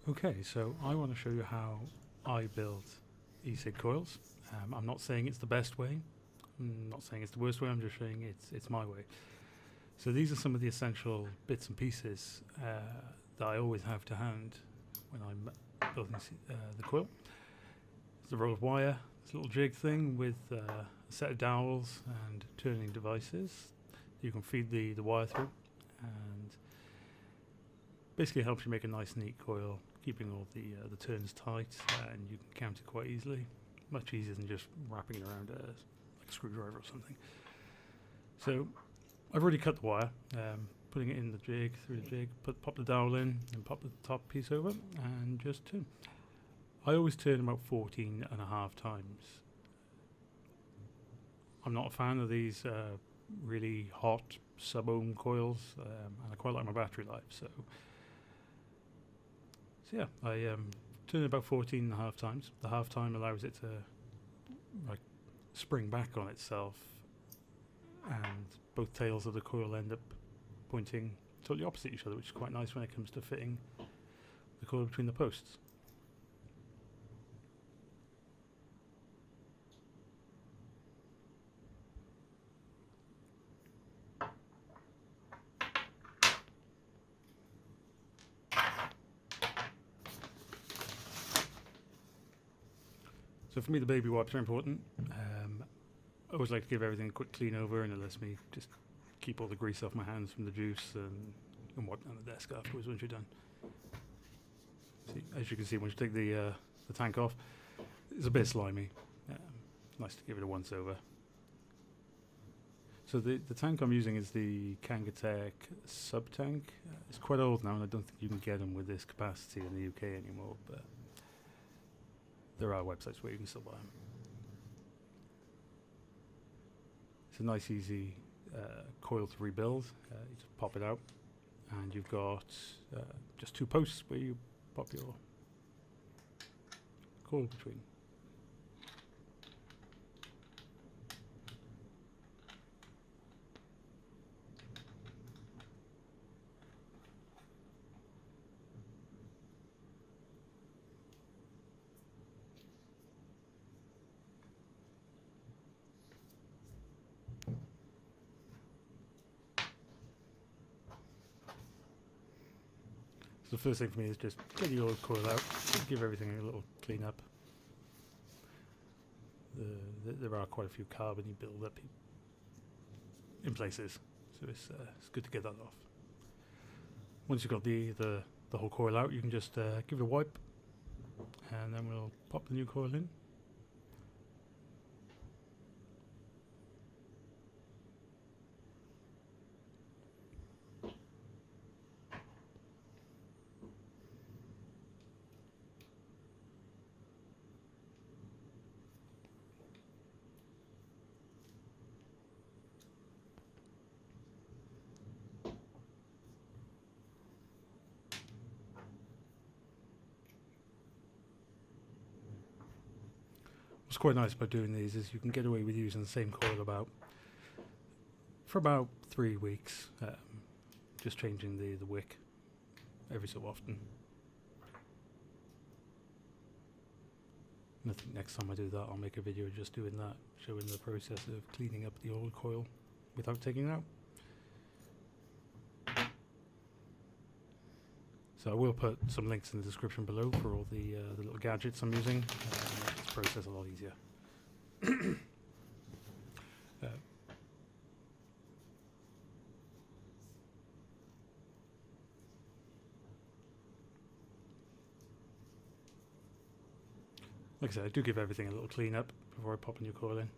Okay, so I want to show you how I build e-cig coils. I'm not saying it's the best way, I'm not saying it's the worst way, I'm just saying it's my way. So these are some of the essential bits and pieces that I always have to hand when I'm building the coil. There's a roll of wire, this little jig thing with a set of dowels and turning devices you can feed the wire through, and basically helps you make a nice neat coil, keeping all the turns tight, and you can count it quite easily. Much easier than just wrapping it around like a screwdriver or something. So I've already cut the wire, putting it in the jig, through the jig, pop the dowel in, and pop the top piece over, and just turn. I always turn about 14 and a half times. I'm not a fan of these really hot sub-ohm coils, and I quite like my battery life, so yeah, I turn it about 14 and a half times. The half time allows it to like spring back on itself, and both tails of the coil end up pointing totally opposite each other, which is quite nice when it comes to fitting the coil between the posts. So for me, the baby wipes are important. I always like to give everything a quick clean over, and it lets me just keep all the grease off my hands from the juice, and wipe down the desk afterwards once you're done. See, as you can see, once you take the tank off, it's a bit slimy. Nice to give it a once over. So the tank I'm using is the Kangertech subtank. It's quite old now, and I don't think you can get them with this capacity in the UK anymore, but there are websites where you can still buy them. It's a nice, easy coil to rebuild. You just pop it out, and you've got just two posts where you pop your coil between. So the first thing for me is just get the old coil out, give everything a little clean up. There are quite a few carbon build up in places, so it's good to get that off. Once you've got the whole coil out, you can just give it a wipe, and then we'll pop the new coil in. What's quite nice about doing these is you can get away with using the same coil for about 3 weeks, just changing the wick every so often. And I think next time I do that, I'll make a video just doing that, showing the process of cleaning up the old coil without taking it out. So I will put some links in the description below for all the little gadgets I'm using. Make this process a lot easier. Like I said, I do give everything a little clean up before I pop a new coil in.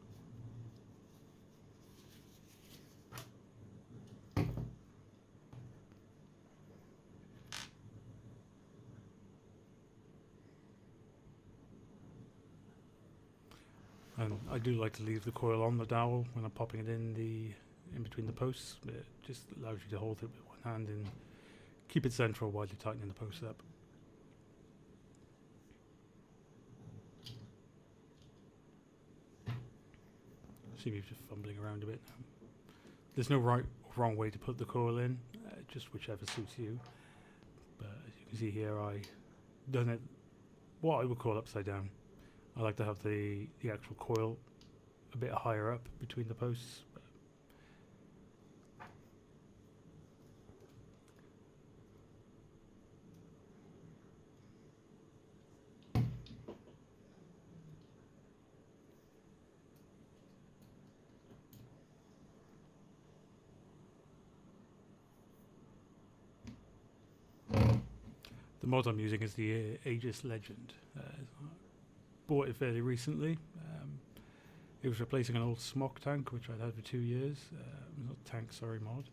And I do like to leave the coil on the dowel when I'm popping it in between the posts. It just allows you to hold it with one hand and keep it central while you're tightening the posts up. See me just fumbling around a bit now. There's no right or wrong way to put the coil in, just whichever suits you. But as you can see here, I done it what I would call upside down. I like to have the actual coil a bit higher up between the posts. The mod I'm using is the Aegis Legend. Bought it fairly recently. It was replacing an old smock tank which I'd had for 2 years. Not tank, sorry, mod.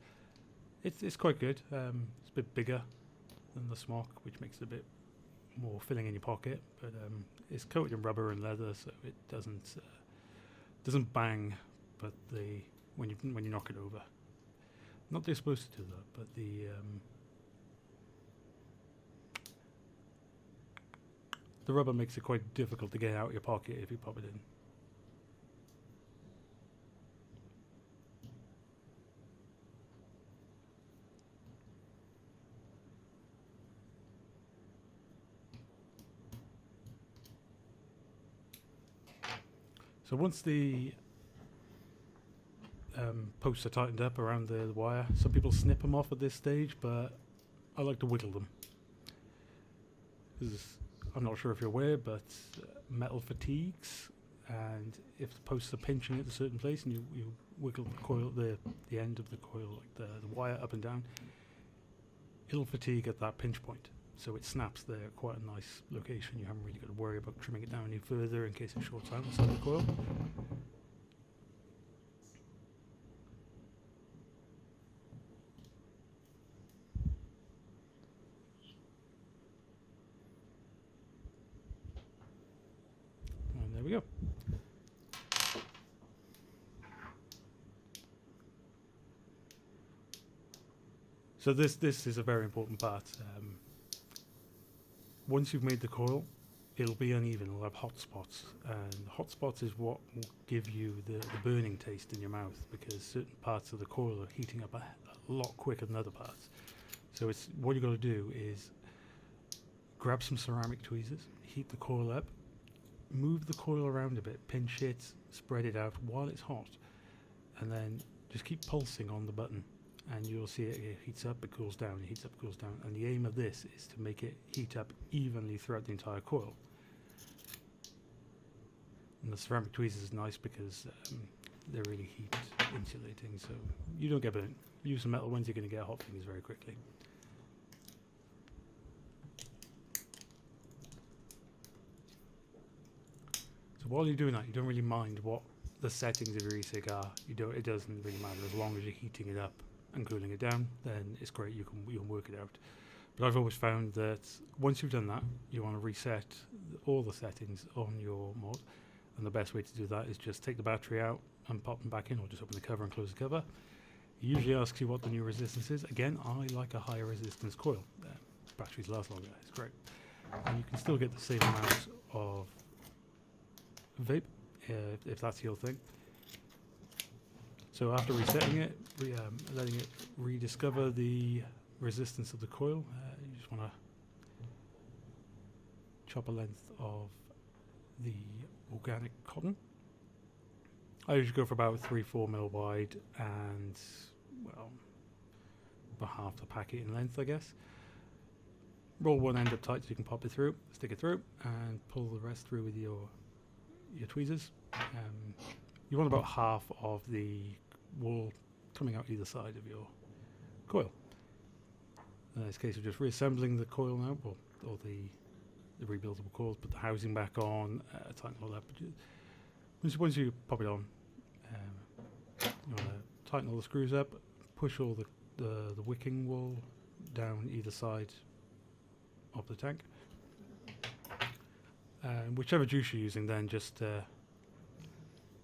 It's quite good. It's a bit bigger than the smock, which makes it a bit more filling in your pocket. But it's coated in rubber and leather, so it doesn't bang. But when you knock it over, not they're supposed to do that, but the rubber makes it quite difficult to get out of your pocket if you pop it in. So once the posts are tightened up around the wire, some people snip them off at this stage, but I like to wiggle them. I'm not sure if you're aware, but metal fatigues, and if the posts are pinching at a certain place and you wiggle the coil, the end of the coil, like the wire up and down, it'll fatigue at that pinch point. So it snaps there at quite a nice location. You haven't really got to worry about trimming it down any further in case it shorts out inside the coil. And there we go. So this is a very important part. Once you've made the coil, it'll be uneven, it'll have hot spots, and hot spots is what will give you the burning taste in your mouth, because certain parts of the coil are heating up a lot quicker than other parts. So it's what you've got to do is grab some ceramic tweezers, heat the coil up, move the coil around a bit, pinch it, spread it out while it's hot, and then just keep pulsing on the button. And you'll see it heats up, it cools down, it heats up, cools down. And the aim of this is to make it heat up evenly throughout the entire coil. And the ceramic tweezers is nice because they're really heat insulating, so you don't get burnt. Use some metal ones, you're going to get hot things very quickly. So while you're doing that, you don't really mind what the settings of your e-cig are. It doesn't really matter as long as you're heating it up and cooling it down, then it's great, you can work it out. But I've always found that once you've done that, you want to reset all the settings on your mod, and the best way to do that is just take the battery out and pop them back in, or just open the cover and close the cover. It usually asks you what the new resistance is. Again, I like a higher resistance coil. Batteries last longer, it's great. And you can still get the same amount of vape, if that's your thing. So after resetting it, letting it rediscover the resistance of the coil, you just want to chop a length of the organic cotton. I usually go for about 3-4 mil wide and, well, about half the packet in length, I guess. Roll one end up tight so you can pop it through, stick it through, and pull the rest through with your tweezers. You want about half of the wool coming out either side of your coil. In this case, we're just reassembling the coil now, or the rebuildable coils, put the housing back on, tighten all that. Once you pop it on, you want to tighten all the screws up, push all the wicking wool down either side of the tank. Whichever juice you're using, then just a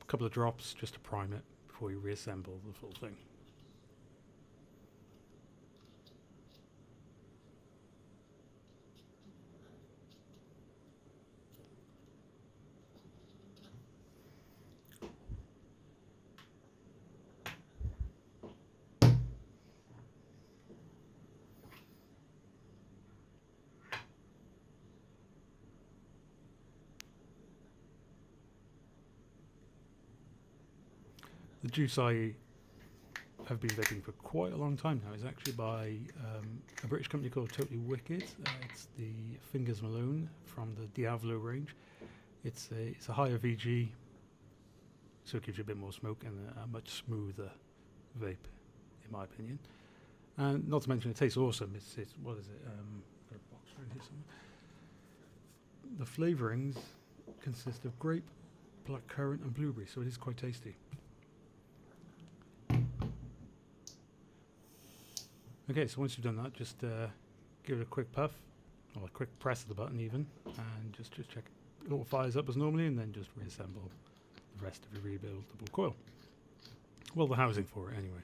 couple of drops just to prime it before you reassemble the full thing. The juice I have been vaping for quite a long time now is actually by a British company called Totally Wicked. It's the Fingers Malone from the Diavolo range. It's a higher VG, so it gives you a bit more smoke and a much smoother vape, in my opinion. And not to mention, it tastes awesome. It's what is it? Got a box right here somewhere. The flavourings consist of grape, blackcurrant, and blueberry, so it is quite tasty. Okay, so once you've done that, just give it a quick puff, or a quick press of the button even, and just check it all fires up as normally, and then just reassemble the rest of your rebuildable coil. Well, the housing for it anyway.